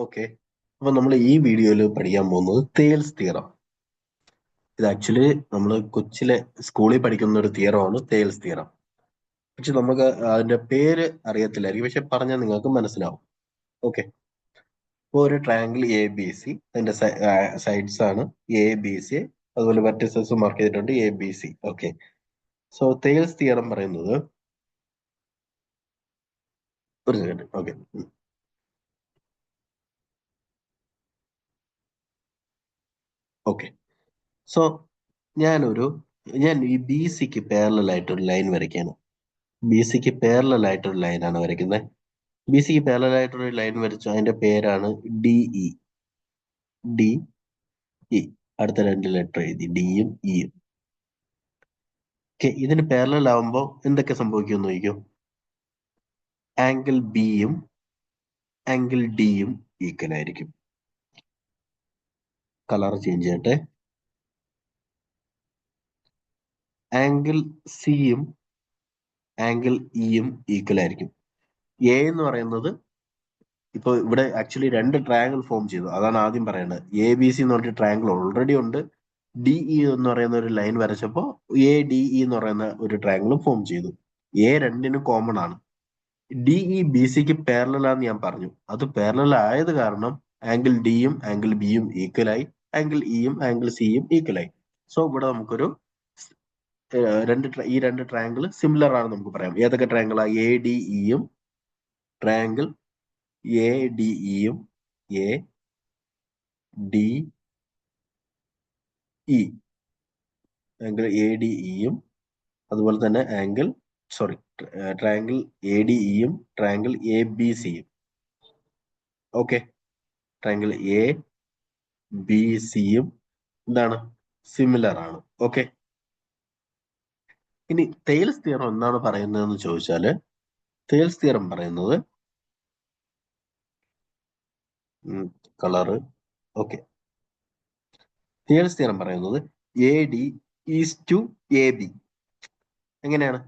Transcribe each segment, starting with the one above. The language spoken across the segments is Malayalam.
ഓക്കെ. അപ്പൊ നമ്മൾ ഈ വീഡിയോയിൽ പഠിക്കാൻ പോകുന്നത് തേൽസ് തിയറം. ഇത് ആക്ച്വലി നമ്മൾ കൊച്ചിലെ സ്കൂളിൽ പഠിക്കുന്ന ഒരു തിയറമാണ് തേൽസ് തിയറം. പക്ഷെ നമുക്ക് അതിന്റെ പേര് അറിയത്തില്ലായിരിക്കും, പക്ഷെ പറഞ്ഞാൽ നിങ്ങൾക്ക് മനസ്സിലാവും. ഓക്കെ. ഇപ്പോൾ ഒരു ട്രയാങ്കിൾ എ ബി സി, അതിന്റെ സൈഡ്സ് ആണ് എ ബി സി, അതുപോലെ വെർട്ടിസസ് മാർക്ക് ചെയ്തിട്ടുണ്ട് A B C. Okay. So Thales theorem പറയുന്നത്, ഒരു സെക്കൻഡ്. ഓക്കെ. ഓക്കെ. സോ ഞാൻ ഈ ബി സിക്ക് പാരലൽ ആയിട്ട് ഒരു ലൈൻ വരയ്ക്കുകയാണ്. ബി സിക്ക് പാരലൽ ആയിട്ടൊരു ലൈനാണ് വരയ്ക്കുന്നത്. ബി സിക്ക് പാരലൽ ആയിട്ടൊരു ലൈൻ വരച്ചു, അതിന്റെ പേരാണ് ഡി ഇ. D E. അടുത്ത രണ്ട് ലെറ്റർ എഴുതി, ഡിയും ഇയും. ഓക്കെ. ഇതിന് പാരലൽ ആവുമ്പോൾ എന്തൊക്കെ സംഭവിക്കുമെന്ന് ചോദിക്കും. ആംഗിൾ ബിയും ആംഗിൾ ഡിയും ഈക്വൽ ആയിരിക്കും. കളർ ചേഞ്ച് ചെയ്യട്ടെ. ആംഗിൾ സിയും ആംഗിൾ ഇയും ഈക്വൽ ആയിരിക്കും. എ എന്ന് പറയുന്നത്, ഇപ്പൊ ഇവിടെ ആക്ച്വലി രണ്ട് ട്രയാങ്കിൾ ഫോം ചെയ്തു, അതാണ് ആദ്യം പറയേണ്ടത്. എ ബി സി എന്ന് പറഞ്ഞ ട്രയാങ്കിൾ ഓൾറെഡി ഉണ്ട്. ഡി ഇ എന്ന് പറയുന്ന ഒരു ലൈൻ വരച്ചപ്പോൾ എ ഡി ഇ എന്ന് പറയുന്ന ഒരു ട്രയാങ്കിളും ഫോം ചെയ്തു. എ രണ്ടിനും കോമൺ ആണ്. ഡി ഇ ബി സിക്ക് പാരലൽ ആണെന്ന് ഞാൻ പറഞ്ഞു. അത് പാരലൽ ആയത് കാരണം ആംഗിൾ ഡിയും ആംഗിൾ ബിയും ഈക്വലായി, ആംഗിൾ ഇയും ആംഗിൾ സിയും ഈക്വലായി. സോ ഇവിടെ നമുക്കൊരു ഈ രണ്ട് ട്രയാങ്കിൾ സിമിലർ ആണ് നമുക്ക് പറയാം. ഏതൊക്കെ ട്രയാങ്കിളാ? എ ഡി ഇയും ട്രയാങ്കിൾ എ ഡി ഇയും A D E, angle A D ഇയും അതുപോലെ തന്നെ ട്രയാങ്കിൾ എ ഡി ഇയും ട്രയാങ്കിൾ എ ബി സിയും. ഓക്കെ. ട്രയാങ്കിൾ എ ബി സിയും എന്താണ്? സിമിലർ ആണ്. ഓക്കെ. ഇനി തെയിൽസ് തിയറം എന്താണ് പറയുന്നതെന്ന് ചോദിച്ചാല്, തെയിൽസ് തിയറം പറയുന്നത്, കളറ്, ഓക്കെ, തെയിൽസ് തിയറം പറയുന്നത് A D is to A B. എങ്ങനെയാണ്?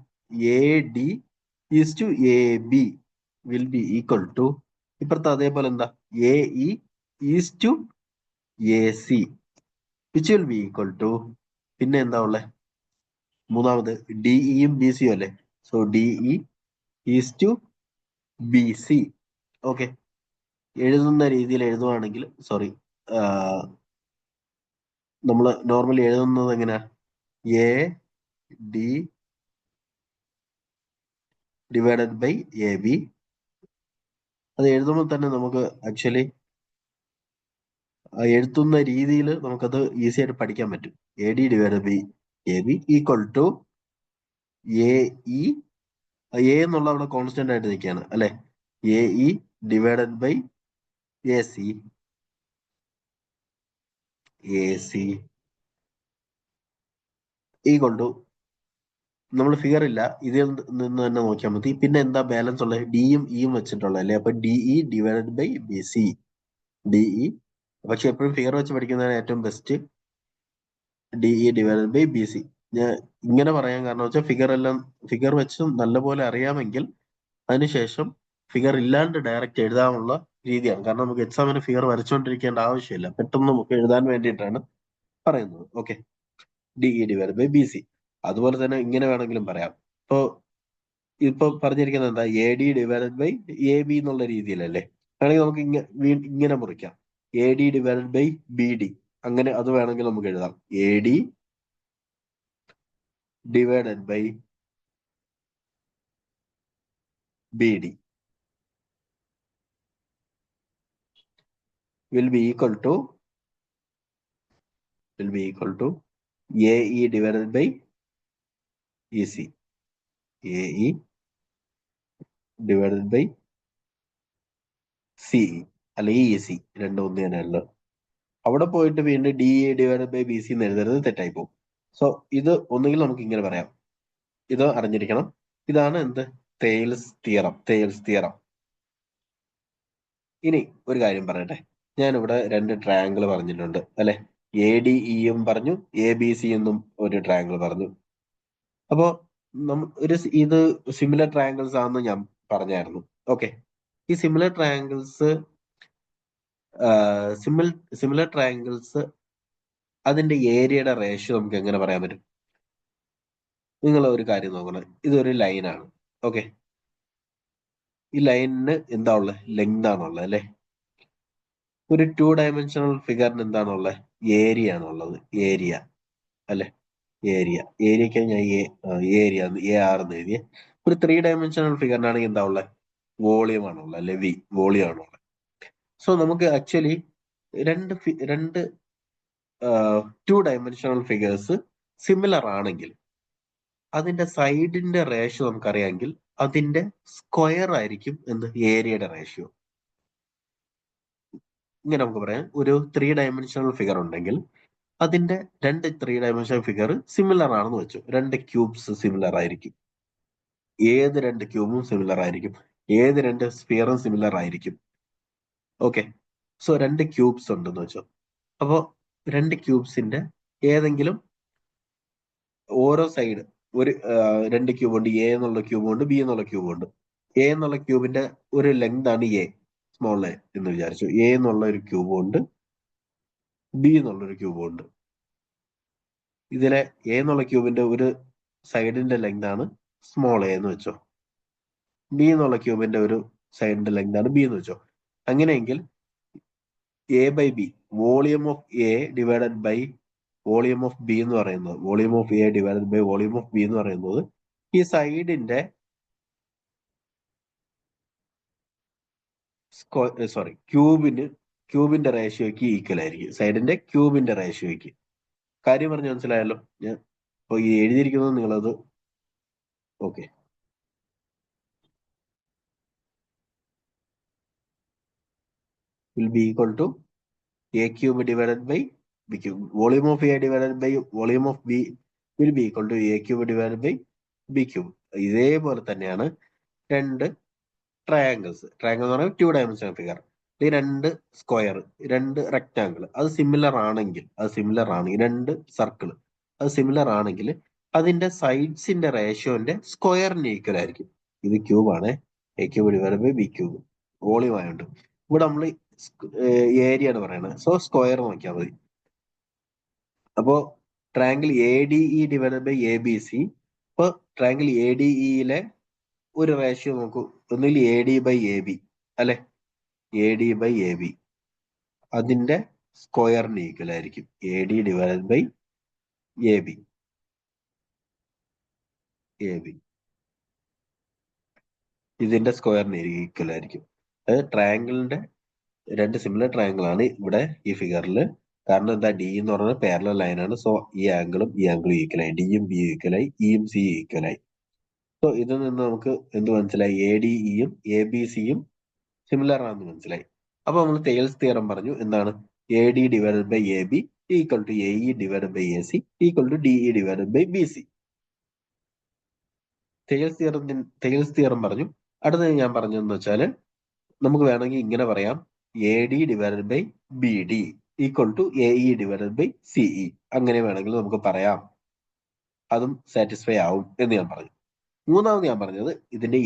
A D is to A B will be equal to, ഇപ്പുറത്തെ അതേപോലെ എന്താ, A E is to A C which will be equal to, പിന്നെ എന്താ ഉള്ളത് മൂന്നാമത്? ഡി ഇയും ബി സിയും അല്ലേ. So D E is to B C. Okay. എഴുതുന്ന രീതിയിൽ എഴുതുവാണെങ്കിൽ, സോറി, നമ്മൾ നോർമലി എഴുതുന്നത് എങ്ങനെയാ? A D divided by A B. അത് എഴുതുമ്പോൾ തന്നെ നമുക്ക് ആക്ച്വലി എഴുതുന്ന രീതിയിൽ നമുക്കത് ഈസി ആയിട്ട് പഠിക്കാൻ പറ്റും. A D divided by A B equal to A E, A എന്നുള്ള അവിടെ കോൺസ്റ്റന്റ് ആയിട്ട് നിൽക്കുകയാണ് അല്ലെ. A E divided by A C. A C equal to, നമ്മൾ ഫിഗർ ഇല്ല, ഇതിൽ നിന്ന് തന്നെ നോക്കിയാൽ മതി. പിന്നെ എന്താ ബാലൻസ് ഉള്ളത്? ഡിയും ഇയും വെച്ചിട്ടുള്ളത് അല്ലേ. അപ്പൊ D E divided by B C. D E, പക്ഷെ എപ്പോഴും ഫിഗർ വെച്ച് പഠിക്കുന്നതാണ് ഏറ്റവും best. D E divided by B C. ഞാൻ ഇങ്ങനെ പറയാൻ കാരണം വെച്ചാൽ ഫിഗർ വെച്ച് നല്ലപോലെ അറിയാമെങ്കിൽ അതിനുശേഷം ഫിഗർ ഇല്ലാണ്ട് ഡയറക്റ്റ് എഴുതാനുള്ള രീതിയാണ്. കാരണം നമുക്ക് എക്സാമിന് ഫിഗർ വരച്ചുകൊണ്ടിരിക്കേണ്ട ആവശ്യമില്ല, പെട്ടെന്ന് നമുക്ക് എഴുതാൻ വേണ്ടിയിട്ടാണ് പറയുന്നത്. Okay. D E divide by B C. അതുപോലെ തന്നെ ഇങ്ങനെ വേണമെങ്കിലും പറയാം. ഇപ്പൊ പറഞ്ഞിരിക്കുന്നത് എന്താ? A D divided by A B എന്നുള്ള രീതിയിലല്ലേ. വേണമെങ്കിൽ നമുക്ക് ഇങ്ങനെ മുറിക്കാം. A D divided by B D, അങ്ങനെ അത് വേണമെങ്കിൽ നമുക്ക് എഴുതാം. A D divided by B D will be equal to AE divided by EC. AE divided by CE അല്ലെങ്കിൽ EC, രണ്ടും ഒന്ന് തന്നെയല്ലോ. അവിടെ പോയിട്ട് വീണ്ടും DE divided by B C എന്ന് എഴുതരുത്, തെറ്റായി പോകും. സോ ഇത് ഒന്നുകിൽ നമുക്ക് ഇങ്ങനെ പറയാം. ഇത് അറിഞ്ഞിരിക്കണം. ഇതാണ് എന്ത്? Thales theorem. ഇനി ഒരു കാര്യം പറയട്ടെ. ഞാനിവിടെ രണ്ട് ട്രയാങ്കിൾ പറഞ്ഞിട്ടുണ്ട് അല്ലെ. എ ഡി ഇയും പറഞ്ഞു, എ ബി സി എന്നും ഒരു ട്രയാങ്കിൾ പറഞ്ഞു. അപ്പോ ഇത് സിമിലർ ട്രയാങ്കിൾസ് ആണെന്ന് ഞാൻ പറഞ്ഞായിരുന്നു. ഓക്കെ. ഈ സിമിലർ ട്രയാങ്കിൾസ് സിമിലർ ട്രയാങ്കിൾസ് അതിന്റെ ഏരിയയുടെ റേഷ്യോ നമുക്ക് എങ്ങനെ പറയാൻ പറ്റും? നിങ്ങൾ ഒരു കാര്യം നോക്കണം, ഇതൊരു ലൈനാണ്. ഓക്കെ, ഈ ലൈനിന് എന്താ ഉള്ളത്? ലെങ്ത് ആണുള്ളത് അല്ലെ. ഒരു 2 ഡയമെൻഷണൽ ഫിഗറിന് എന്താണുള്ളത്? ഏരിയ ആണുള്ളത്. ഏരിയ അല്ലെ, ഏരിയക്ക് ഞാൻ ഏരിയ AR എന്ന് എഴുതിയ. ഒരു 3 ഡയമെൻഷണൽ ഫിഗറിനാണെങ്കിൽ എന്താ ഉള്ളത്? വോളിയം ആണുള്ളത് അല്ലെ, വോളിയം ആണുള്ളത്. സോ നമുക്ക് ആക്ച്വലി രണ്ട് 2 ഡയമെൻഷണൽ ഫിഗേഴ്സ് സിമിലർ ആണെങ്കിൽ അതിന്റെ സൈഡിന്റെ റേഷ്യോ നമുക്കറിയാമെങ്കിൽ അതിന്റെ സ്ക്വയർ ആയിരിക്കും എന്ത്? ഏരിയയുടെ റേഷ്യോ. ഇങ്ങനെ നമുക്ക് പറയാം, ഒരു 3 ഡയമെൻഷണൽ ഫിഗർ ഉണ്ടെങ്കിൽ അതിന്റെ രണ്ട് 3 ഡയമെൻഷണൽ ഫിഗർ സിമിലർ ആണെന്ന് വെച്ചു. രണ്ട് ക്യൂബ്സ് സിമിലർ ആയിരിക്കും. ഏത് രണ്ട് ക്യൂബും സിമിലർ ആയിരിക്കും. ഏത് രണ്ട് സ്ഫിയറും സിമിലർ ആയിരിക്കും. ഓക്കെ, സോ രണ്ട് ക്യൂബ്സ് ഉണ്ടെന്ന് വെച്ചോ. അപ്പോ രണ്ട് ക്യൂബ്സിന്റെ ഏതെങ്കിലും ഓരോ സൈഡ് ഒരു രണ്ട് ക്യൂബ് ഉണ്ട്. എ എന്നുള്ള ക്യൂബ് ഉണ്ട്, ബി എന്നുള്ള ക്യൂബ് ഉണ്ട്. എ എന്നുള്ള ക്യൂബിന്റെ ഒരു ലെങ്ത് ആണ് സ്മോൾ എ എന്ന് വിചാരിച്ചു. എ എന്നുള്ള ഒരു ക്യൂബും ഉണ്ട്, ബി എന്നുള്ള ഒരു ക്യൂബും ഉണ്ട്. ഇതിലെ എ എന്നുള്ള ക്യൂബിന്റെ ഒരു സൈഡിന്റെ ലെങ്ത് ആണ് സ്മോൾ എ എന്ന് വെച്ചോ. ബി എന്നുള്ള ക്യൂബിന്റെ ഒരു സൈഡിന്റെ ലെങ്ത് ആണ് ബി എന്ന് വെച്ചോ. അങ്ങനെയെങ്കിൽ A by B, volume of A divided by volume of B എന്ന് പറയുന്നത്, volume of A divided by volume of B എന്ന് പറയുന്നത് ഈ സൈഡിന്റെ ക്യൂബിന്റെ റേഷ്യോയ്ക്ക് ഈക്വൽ ആയിരിക്കും. സൈഡിന്റെ ക്യൂബിന്റെ റേഷ്യോയ്ക്ക്. കാര്യം പറഞ്ഞ് മനസ്സിലായല്ലോ? ഞാൻ ഇപ്പൊ ഈ എഴുതിയിരിക്കുന്നത് നിങ്ങളത് okay. Will be equal to A cube divided by B cube. Volume of A divided by volume of B will be equal to A cube divided by B cube. ഇതേപോലെ തന്നെയാണ് രണ്ട് ട്രയാങ്കിൾ എന്ന് പറയുന്നത് 2 ഡയമെൻഷണൽ ഫിഗർ. ഈ രണ്ട് സ്ക്വയർ, രണ്ട് റെക്റ്റാങ്കിൾ അത് സിമിലർ ആണെങ്കിൽ, രണ്ട് സർക്കിൾ അത് സിമിലർ ആണെങ്കിൽ അതിന്റെ സൈഡ്സിന്റെ റേഷ്യോന്റെ സ്ക്വയറിന് ഈക്വൽ ആയിരിക്കും. ഇത് ക്യൂബാണ്, A cube divide by B cube, volume ആയതുകൊണ്ട്. ഇവിടെ നമ്മൾ ഏരിയ ആണ് പറയുന്നത്, സോ സ്ക്വയർ നോക്കിയാൽ മതി. അപ്പോ triangle A D E divide by A B C. ഇപ്പൊ ട്രയാങ്കിൾ എ ഡി ഇയിലെ ഒരു റേഷ്യോ നോക്കൂ, ഒന്നിൽ A D by A B അല്ലെ, A D by A B അതിന്റെ സ്ക്വയറിന് ഈക്വൽ ആയിരിക്കും A D divide by A B. ഇതിന്റെ സ്ക്വയറിന് ഈക്വൽ ആയിരിക്കും. അത് ട്രയാങ്കിളിന്റെ രണ്ട് സിമിലർ ട്രയാങ്കിൾ ആണ് ഇവിടെ ഈ ഫിഗറിൽ. കാരണം എന്താ? ഡി എന്ന് പറയുന്നത് പാരലൽ ലൈൻ ആണ്. സോ ഈ ആംഗിളും ഈക്വൽ ആയി, ഡിയും ബി ഈക്വൽ ആയി, ഇയും സി ഈക്വൽ ആയി. സോ ഇതിൽ നിന്ന് നമുക്ക് എന്ത് മനസ്സിലായി? എ ഡി ഇയും എ ബി സിയും സിമിലർ ആണെന്ന് മനസ്സിലായി. അപ്പൊ നമ്മൾ തെയിൽസ് തിയറം പറഞ്ഞു. എന്താണ്? A D divided by A B equal to A E divided by A C equal to D E divided by B C. Thales theorem പറഞ്ഞു. അടുത്തത് ഞാൻ പറഞ്ഞതെന്ന് വെച്ചാൽ നമുക്ക് വേണമെങ്കിൽ ഇങ്ങനെ പറയാം, A D divided by B D equal to A E divided by C E. അങ്ങനെ വേണമെങ്കിൽ നമുക്ക് പറയാം, അതും സാറ്റിസ്ഫൈ ആവും എന്ന് ഞാൻ പറഞ്ഞു. മൂന്നാമത് ഞാൻ പറഞ്ഞത് ഇതിന്റെ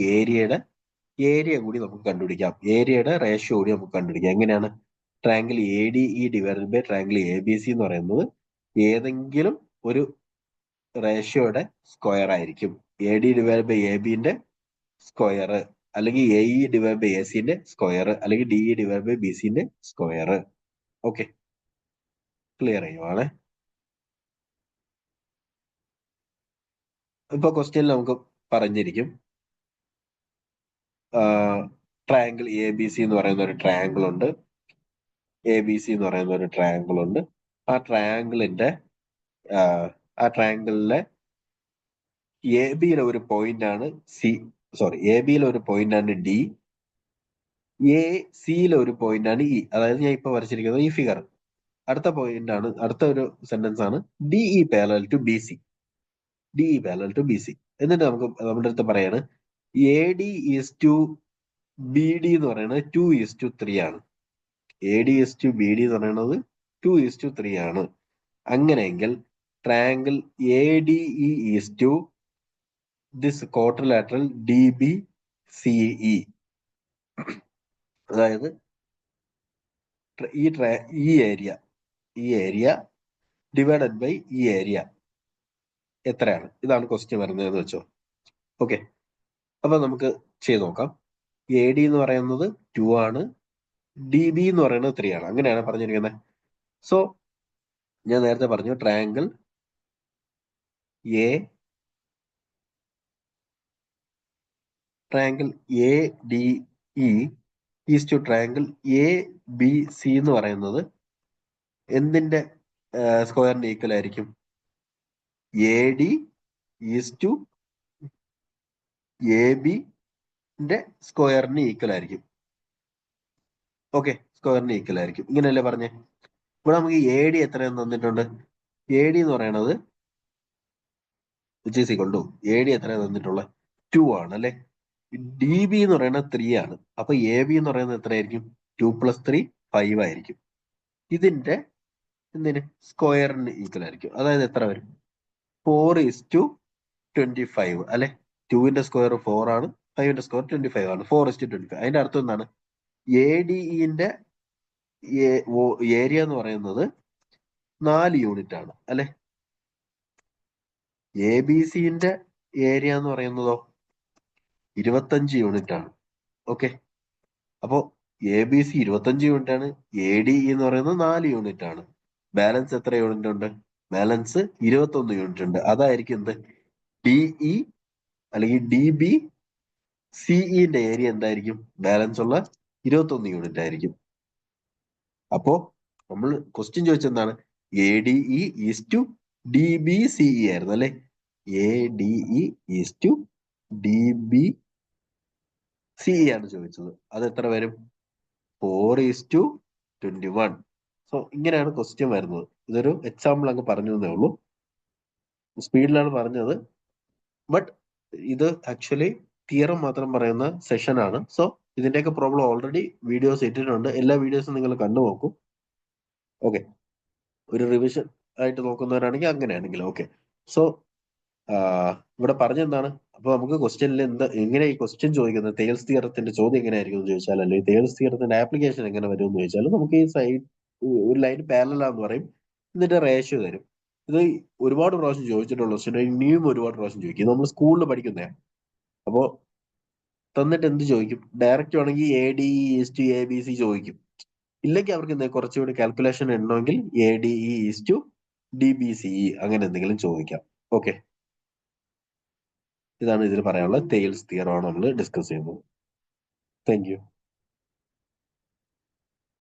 ഏരിയ കൂടി നമുക്ക് കണ്ടുപിടിക്കാം. ഏരിയയുടെ റേഷ്യോ കൂടി നമുക്ക് കണ്ടുപിടിക്കാം. എങ്ങനെയാണ്? Triangle A D E divided by triangle A B C എന്ന് പറയുന്നത് ഏതെങ്കിലും ഒരു റേഷ്യോയുടെ സ്ക്വയർ ആയിരിക്കും. A D divide by A ബിന്റെ സ്ക്വയർ, അല്ലെങ്കിൽ A E divide by A സിന്റെ സ്ക്വയർ, അല്ലെങ്കിൽ D E divide by B സിന്റെ സ്ക്വയർ. ഓക്കെ, ക്ലിയർ ചെയ്യുവാണ്. ഇപ്പൊ ക്വസ്റ്റ്യനിൽ നമുക്ക് പറഞ്ഞിരിക്കും ട്രയാങ്കിൾ എ ബി സി എന്ന് പറയുന്ന ഒരു ട്രയാങ്കിൾ ഉണ്ട്. എ ബി സി എന്ന് പറയുന്ന ഒരു ട്രയാങ്കിൾ ഉണ്ട്. ആ ട്രയാങ്കിളിന്റെ ആ ട്രയാങ്കിളിലെ എ ബിയിലെ ഒരു പോയിന്റ് ആണ് എ ബിയിലെ ഒരു പോയിന്റ് ആണ് ഡി, എ സിയിലെ ഒരു പോയിന്റ് ആണ് ഇ. അതായത് ഞാൻ ഇപ്പൊ വരച്ചിരിക്കുന്നത് ഈ ഫിഗർ. അടുത്ത ഒരു സെന്റൻസ് ആണ് D E parallel to B C. D E parallel to B C. എന്നിട്ട് നമ്മുടെ അടുത്ത് പറയാണ് A D is to B D എന്ന് പറയുന്നത് 2:3 ആണ്. A D is to B D എന്ന് പറയുന്നത് 2:3 ആണ്. അങ്ങനെയെങ്കിൽ triangle A D E is to this quadrilateral D B C E. അതായത് ഈ ഏരിയ ഡിവൈഡഡ് ബൈ ഈ ഏരിയ എത്രയാണ്? ഇതാണ് ക്വസ്റ്റ്യൻ വരുന്നതെന്ന് വെച്ചോ. ഓക്കെ, അപ്പൊ നമുക്ക് ചെയ്ത് നോക്കാം. എ ഡി എന്ന് പറയുന്നത് 2 ആണ്, ഡി ബി എന്ന് പറയുന്നത് 3 ആണ്. അങ്ങനെയാണ് പറഞ്ഞിരിക്കുന്നത്. സോ ഞാൻ നേരത്തെ പറഞ്ഞു triangle A D E is to triangle A B C എന്ന് പറയുന്നത് എന്തിന്റെ സ്ക്വയറിന് ഈക്വൽ ആയിരിക്കും? A D is to A ബിന്റെ സ്ക്വയറിന് ഈക്വൽ ആയിരിക്കും. ഓക്കെ, സ്ക്വയറിന് ഈക്വൽ ആയിരിക്കും. ഇങ്ങനെയല്ലേ പറഞ്ഞേ? ഇവിടെ നമുക്ക് എ ഡി എത്രയെന്ന് തന്നിട്ടുണ്ട്? എ ഡി എന്ന് പറയുന്നത് which is equal to A D എത്രയാണ് തന്നിട്ടുള്ളത്? 2 ആണ് അല്ലെ. ഡി ബി എന്ന് പറയുന്നത് 3 ആണ്. അപ്പൊ എ ബി എന്ന് പറയുന്നത് എത്രയായിരിക്കും? 2 + 3 5 ആയിരിക്കും. ഇതിന്റെ എന്തിന് സ്ക്വയറിന് ഈക്വൽ ആയിരിക്കും. അതായത് എത്ര വരും? 4:25 അല്ലെ. 2ന്റെ സ്ക്വയർ 4 ആണ്, 5ന്റെ സ്ക്വയർ 25 ആണ്. 4:25. അതിന്റെ അർത്ഥം എന്താണ്? എ ഡി ഇന്റെ ഏരിയ എന്ന് പറയുന്നത് 4 യൂണിറ്റ് ആണ് അല്ലെ. എ ബി സിന്റെ ഏരിയ എന്ന് പറയുന്നതോ 25 യൂണിറ്റ് ആണ്. ഓക്കെ, അപ്പോ എ ബി സി 25 യൂണിറ്റ് ആണ്, എ ഡി എന്ന് പറയുന്നത് 4 യൂണിറ്റ് ആണ്. ബാലൻസ് എത്ര യൂണിറ്റ് ഉണ്ട്? ബാലൻസ് 21 യൂണിറ്റ് ഉണ്ട്. അതായിരിക്കും എന്ത്? DE അല്ലെങ്കിൽ DB CEന്റെ ഏരിയ എന്തായിരിക്കും? ബാലൻസ് ഉള്ള 21 യൂണിറ്റ് ആയിരിക്കും. അപ്പോ നമ്മൾ ക്വസ്റ്റ്യൻ ചോദിച്ചെന്താണ്? ADE ഈസ് ടു DBCE ആയിരുന്നു അല്ലെ. ADE ഈസ് ടു DBCE ആണ് ചോദിച്ചത്. അത് എത്ര വരും? 4:21. സോ ഇങ്ങനെയാണ് ക്വസ്റ്റ്യൻ വരുന്നത്. ഇതൊരു എക്സാമ്പിൾ അങ്ങ് പറഞ്ഞു എന്നേ ഉള്ളൂ, സ്പീഡിലാണ് പറഞ്ഞത്. ബട്ട് ഇത് ആക്ച്വലി തിയറം മാത്രം പറയുന്ന സെഷൻ ആണ്. സോ ഇതിന്റെയൊക്കെ പ്രോബ്ലം ഓൾറെഡി വീഡിയോസ് ഇട്ടിട്ടുണ്ട്. എല്ലാ വീഡിയോസും നിങ്ങൾ കണ്ടു നോക്കും. ഓക്കെ, ഒരു റിവിഷൻ ആയിട്ട് നോക്കുന്നവരാണെങ്കിൽ അങ്ങനെയാണെങ്കിൽ ഓക്കെ. സോ ഇവിടെ പറഞ്ഞെന്താണ്? അപ്പൊ നമുക്ക് ക്വസ്റ്റ്യനിൽ എങ്ങനെ ഈ ക്വസ്റ്റ്യൻ ചോദിക്കുന്നത്, തേൽസ് തിയറത്തിന്റെ ചോദ്യം എങ്ങനെയായിരിക്കും എന്ന് ചോദിച്ചാൽ, അല്ലെങ്കിൽ തേൽസ് തിയറത്തിന്റെ ആപ്ലിക്കേഷൻ എങ്ങനെ വരും എന്ന് ചോദിച്ചാൽ, നമുക്ക് ഈ സൈഡ് ഒരു ലൈൻ പാരലലാന്ന് പറയും, എന്നിട്ട് റേഷ്യോ തരും. ഇത് ഒരുപാട് പ്രാവശ്യം ചോദിച്ചിട്ടുള്ള ക്വസ്റ്റ്യൻ, ഇനിയും ഒരുപാട് പ്രാവശ്യം ചോദിക്കും. നമ്മൾ സ്കൂളിൽ പഠിക്കുന്നതാണ്. അപ്പോ തന്നിട്ട് എന്ത് ചോദിക്കും? ഡയറക്റ്റ് ആണെങ്കിൽ ADE=ABC ചോദിക്കും. ഇല്ലെങ്കിൽ അവർക്ക് കുറച്ചുകൂടി കാൽക്കുലേഷൻ ഉണ്ടെങ്കിൽ ADE=DBCE അങ്ങനെ എന്തെങ്കിലും ചോദിക്കാം. ഓക്കെ, ഇതാണ് ഇതിൽ പറയാനുള്ളത്. തേൽസ് തിയറം ആണ് നമ്മൾ ഡിസ്കസ് ചെയ്യുന്നത്. Thank you.